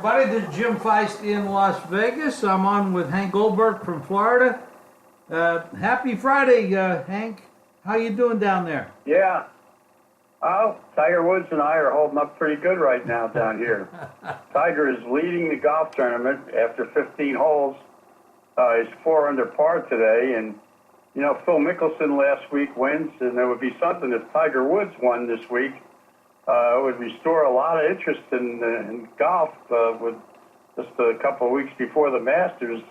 everybody. This is Jim Feisty in Las Vegas. I'm on with Hank Goldberg from Florida. Happy Friday, Hank. How you doing down there? Yeah. Oh, Tiger Woods and I are holding up pretty good right now down here. Tiger is leading the golf tournament after 15 holes. He's 4 under par today, and you know, Phil Mickelson last week wins, and there would be something if Tiger Woods won this week. It would restore a lot of interest in golf with just a couple of weeks before the Masters.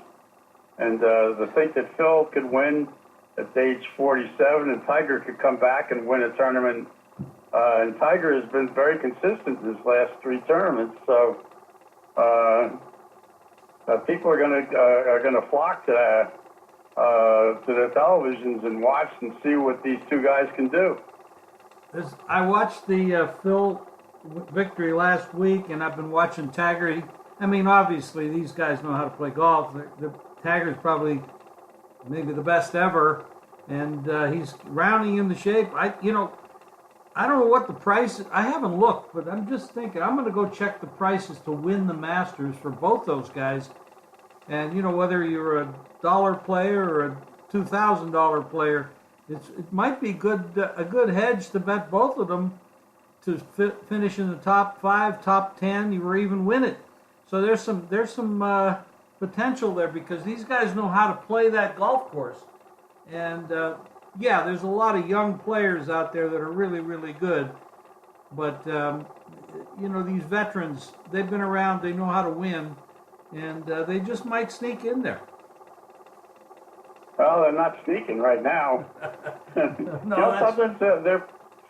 And to think that Phil could win at age 47 and Tiger could come back and win a tournament. And Tiger has been very consistent in his last 3 tournaments. So people are gonna flock to their televisions and watch and see what these two guys can do. I watched the Phil victory last week, and I've been watching Tiger. I mean, obviously, these guys know how to play golf. Tiger's probably maybe the best ever, and he's rounding into shape. I don't know what the price is. I haven't looked, but I'm just thinking I'm going to go check the prices to win the Masters for both those guys. And, you know, whether you're a dollar player or a $2,000 player, it might be a good hedge to bet both of them to finish in the top 5, top 10, or even win it. So there's some potential there because these guys know how to play that golf course. And yeah, there's a lot of young players out there that are really, really good. But you know, these veterans, they've been around, they know how to win, and they just might sneak in there. Well, they're not sneaking right now.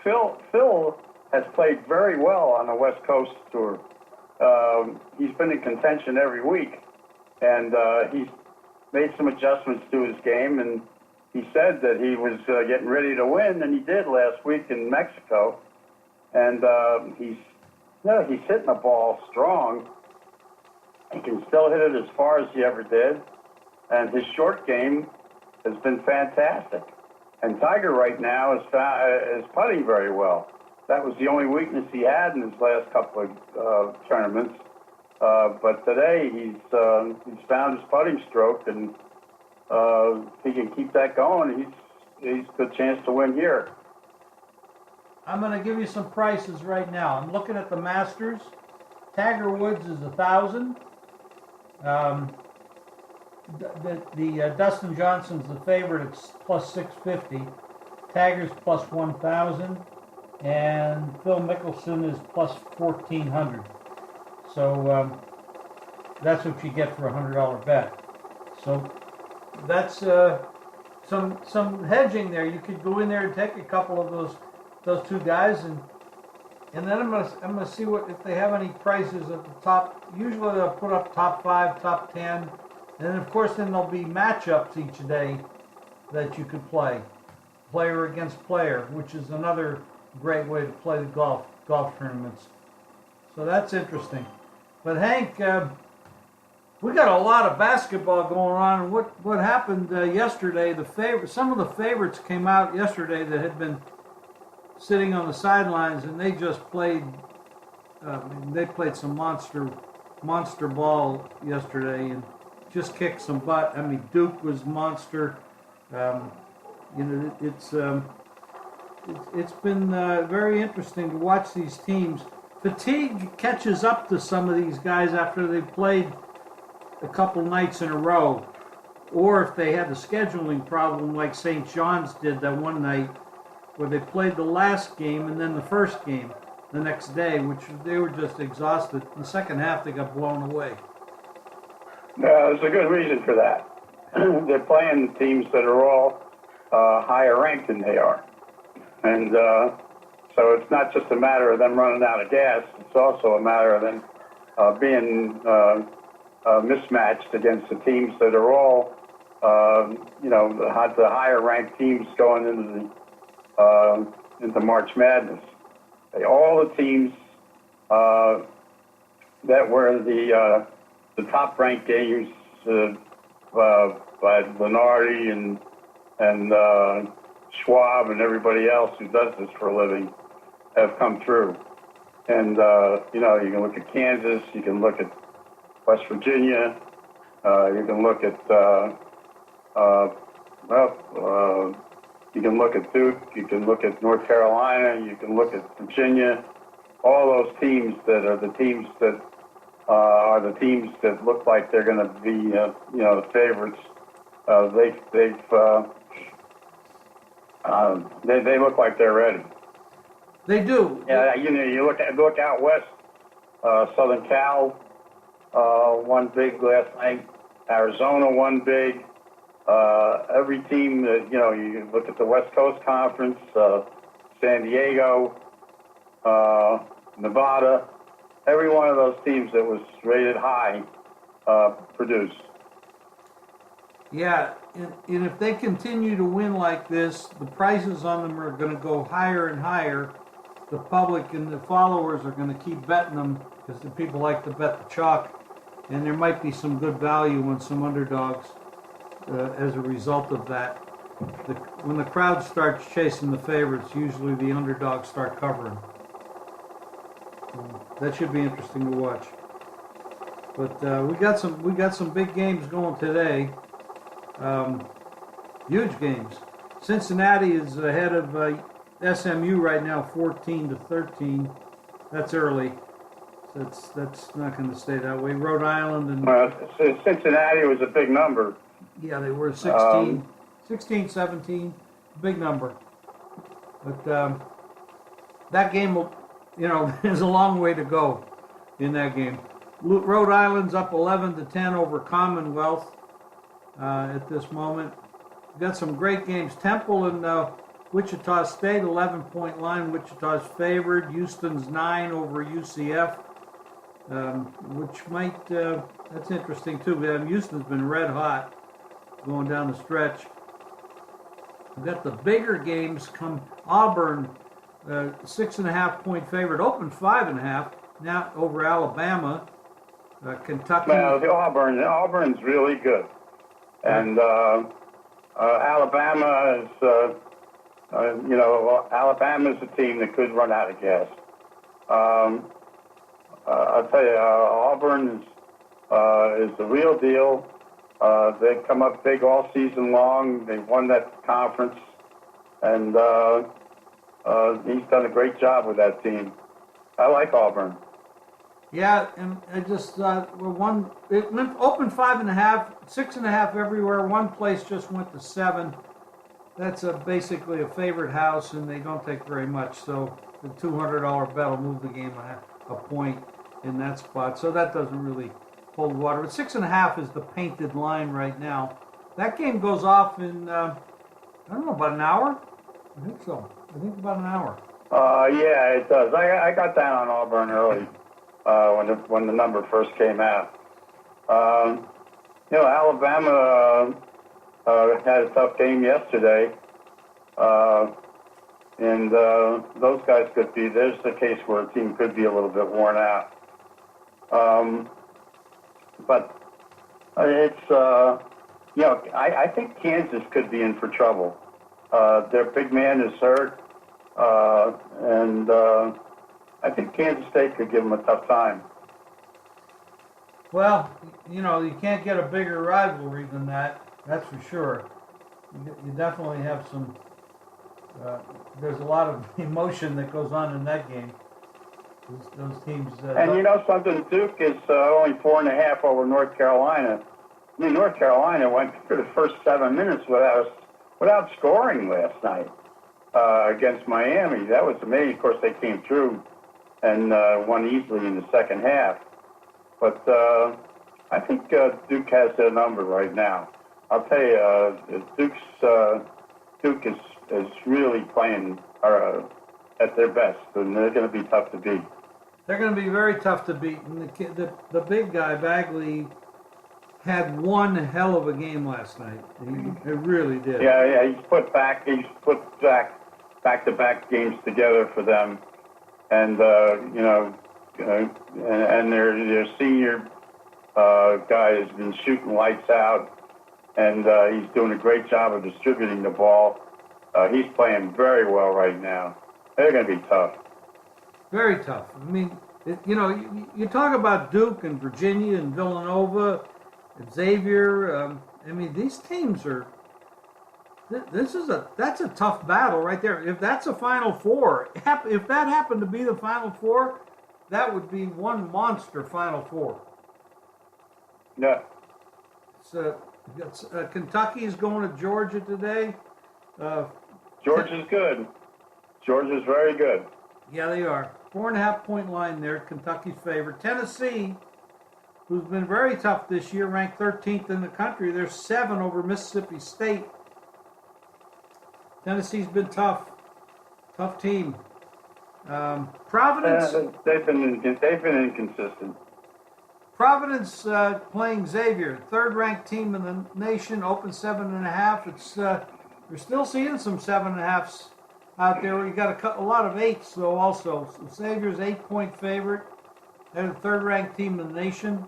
Phil has played very well on the West Coast Tour. He's been in contention every week, and he's made some adjustments to his game, and he said that he was getting ready to win, and he did last week in Mexico. And he's hitting the ball strong. He can still hit it as far as he ever did, and his short game has been fantastic. And Tiger right now is putting very well. That was the only weakness he had in his last couple of tournaments. But today he's found his putting stroke, and if he can keep that going, he's a good chance to win here. I'm going to give you some prices right now. I'm looking at the Masters. Tiger Woods is 1,000. The Dustin Johnson's the favorite. It's plus 650. Tiger's plus 1,000, and Phil Mickelson is plus 1,400. So that's what you get for a $100 bet. So that's some hedging there. You could go in there and take a couple of those two guys, and then I'm gonna see if they have any prices at the top. Usually they'll put up top 5, top 10. And then, of course, then there'll be matchups each day that you could play, player against player, which is another great way to play the golf tournaments. So that's interesting. But Hank, we got a lot of basketball going on. And what happened yesterday? Some of the favorites came out yesterday that had been sitting on the sidelines, and they just played. They played some monster ball yesterday, and just kicked some butt. I mean, Duke was monster. You know, it's been very interesting to watch these teams. Fatigue catches up to some of these guys after they've played a couple nights in a row, or if they had a scheduling problem like St. John's did that one night, where they played the last game and then the first game the next day, which they were just exhausted. In the second half, they got blown away. There's a good reason for that. They're playing teams that are all higher ranked than they are. And so it's not just a matter of them running out of gas. It's also a matter of them being mismatched against the teams that are all, the higher ranked teams going into March Madness. All the teams that were the top-ranked games by Lenardi and Schwab and everybody else who does this for a living have come through. And, you can look at Kansas, you can look at West Virginia. You can look at you can look at Duke. You can look at North Carolina. You can look at Virginia. All those teams that are the teams that look like they're going to be the favorites. They look like they're ready. They do. Yeah, you look out west. Southern Cal won big last night. Arizona won big. Every team that you look at the West Coast Conference, San Diego, Nevada. Every one of those teams that was rated high produced. Yeah, and if they continue to win like this, the prices on them are going to go higher and higher. The public and the followers are going to keep betting them because the people like to bet the chalk, and there might be some good value on some underdogs as a result of that. When the crowd starts chasing the favorites, usually the underdogs start covering. That should be interesting to watch. But we got some big games going today. Huge games. Cincinnati is ahead of SMU right now, 14-13. That's early. That's not going to stay that way. Rhode Island and Cincinnati was a big number. Yeah, they were 16, 17, big number. But that game will, there's a long way to go in that game. Rhode Island's up 11-10 over Commonwealth at this moment. We've got some great games. Temple and Wichita State, 11-point line. Wichita's favored. Houston's 9 over UCF, which might, that's interesting too. Houston's been red hot going down the stretch. We've got the bigger games come. Auburn, 6.5-point favorite, opened 5.5, now over Alabama. Kentucky. Well, Auburn's really good. And Alabama is, Alabama's a team that could run out of gas. I'll tell you, Auburn is the real deal. They've come up big all season long. They won that conference, and he's done a great job with that team. I like Auburn. Yeah, and I just thought, it went open 5.5, 6.5 everywhere. One place just went to 7. That's basically a favorite house, and they don't take very much. So the $200 bet will move the game a point in that spot. So that doesn't really hold water. But 6.5 is the painted line right now. That game goes off in, I don't know, about an hour? I think so. I think about an hour. Yeah, it does. I got down on Auburn early. When the number first came out. Alabama had a tough game yesterday, and those guys there's a case where a team could be a little bit worn out. But it's, I think Kansas could be in for trouble. Their big man is hurt, and I think Kansas State could give them a tough time. Well, you can't get a bigger rivalry than that. That's for sure. You definitely have some. There's a lot of emotion that goes on in that game. Those teams. And something, Duke is only 4.5 over North Carolina. I mean, North Carolina went through the first 7 minutes without scoring last night against Miami. That was amazing. Of course, they came through and won easily in the second half. But I think Duke has their number right now. I'll tell you, Duke is really playing at their best, and they're going to be tough to beat. They're going to be very tough to beat. And the big guy, Bagley, had one hell of a game last night. He really did. Yeah, he's put back-to-back games together for them. And and their senior guy has been shooting lights out, and he's doing a great job of distributing the ball. He's playing very well right now. They're going to be tough. Very tough. I mean, You talk about Duke and Virginia and Villanova and Xavier. I mean, these teams are. That's a tough battle right there. If that's a Final Four, if that happened to be the Final Four, that would be one monster Final Four. Yeah. Kentucky is going to Georgia today. Georgia's good. Georgia's very good. Yeah, they are. 4.5-point line there. Kentucky's favorite. Tennessee, who's been very tough this year, ranked 13th in the country. They're 7 over Mississippi State. Tennessee's been tough. Tough team. Providence. They've been inconsistent. Providence playing Xavier, third-ranked team in the nation, open 7.5. It's we're still seeing some 7.5s out there. You got a lot of 8s though. Also, so Xavier's 8-point favorite. They're the third-ranked team in the nation.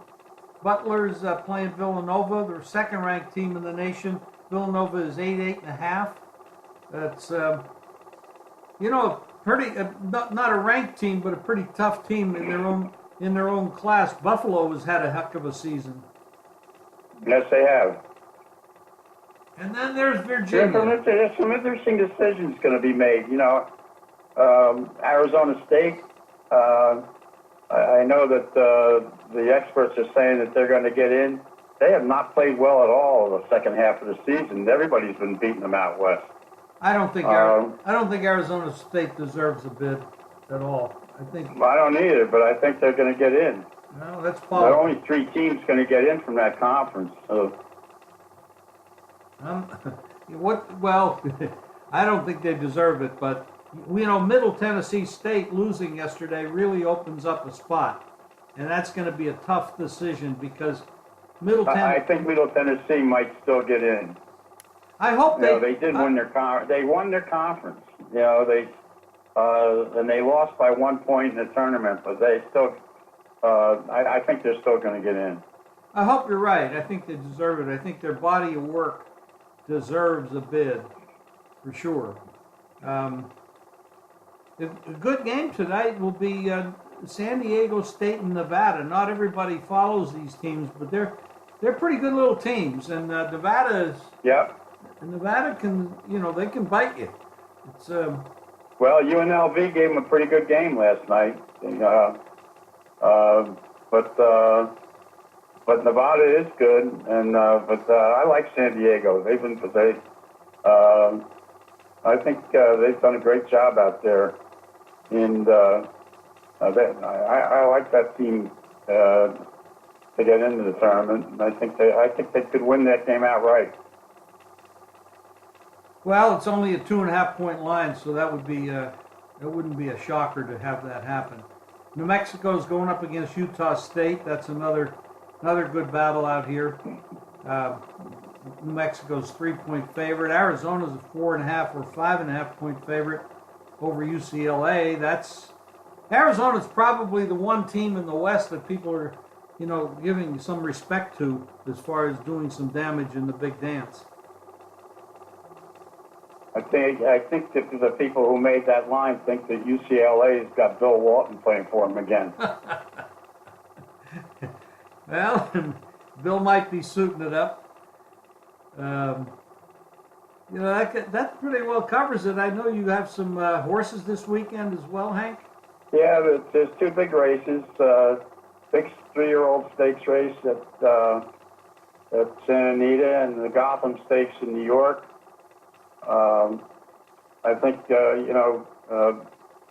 Butler's playing Villanova. They're second-ranked team in the nation. Villanova is 8.5. That's pretty not a ranked team, but a pretty tough team in their own class. Buffalo has had a heck of a season. Yes, they have. And then there's Virginia. There's some interesting decisions going to be made. Arizona State. I know that the experts are saying that they're going to get in. They have not played well at all the second half of the season. Everybody's been beating them out west. I don't think Arizona State deserves a bid at all. I don't either, but I think they're going to get in. Well, that's There possible. are only 3 teams going to get in from that conference. So. Well, I don't think they deserve it, but Middle Tennessee State losing yesterday really opens up a spot, and that's going to be a tough decision because I think Middle Tennessee might still get in. I hope they did win they won their conference. And they lost by 1 point in the tournament, but they still. I think they're still going to get in. I hope you're right. I think they deserve it. I think their body of work deserves a bid, for sure. A good game tonight will be San Diego State and Nevada. Not everybody follows these teams, but they're pretty good little teams, and Nevada is. Yeah. And Nevada can, they can bite you. It's Well, UNLV gave them a pretty good game last night. But Nevada is good, and but I like San Diego. I think they've done a great job out there, and I like that team to get into the tournament. And I think they could win that game outright. Well, it's only a 2.5-point line, so that wouldn't be a shocker to have that happen. New Mexico's going up against Utah State. That's another good battle out here. New Mexico's 3-point favorite. Arizona's a 4.5 or 5.5-point favorite over UCLA. Arizona's probably the one team in the West that people are, giving some respect to as far as doing some damage in the big dance. I think that the people who made that line think that UCLA's got Bill Walton playing for them again. Well, Bill might be suiting it up. That pretty well covers it. I know you have some horses this weekend as well, Hank? Yeah, there's 2 big races. Big 3-year-old stakes race at Santa Anita and the Gotham Stakes in New York. I think, Dale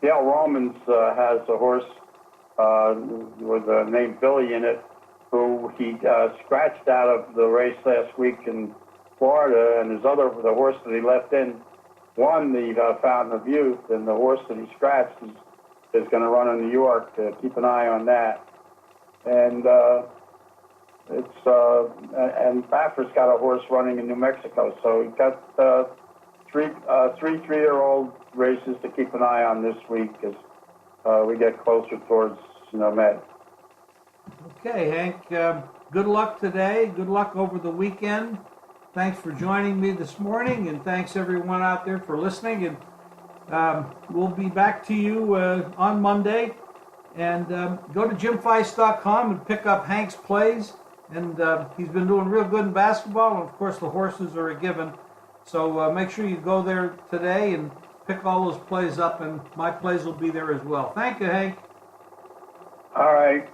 Romans has a horse with the name Billy in it, who he scratched out of the race last week in Florida, and the horse that he left in won the Fountain of Youth, and the horse that he scratched is going to run in New York. Keep an eye on that. And and Baffer's got a horse running in New Mexico, so he's got three 3-year-old races to keep an eye on this week as we get closer towards Med. Okay, Hank. Good luck today. Good luck over the weekend. Thanks for joining me this morning, and thanks everyone out there for listening. And we'll be back to you on Monday. And go to jimfeist.com and pick up Hank's plays. And he's been doing real good in basketball. And, of course, the horses are a given. So make sure you go there today and pick all those plays up. And my plays will be there as well. Thank you, Hank. All right.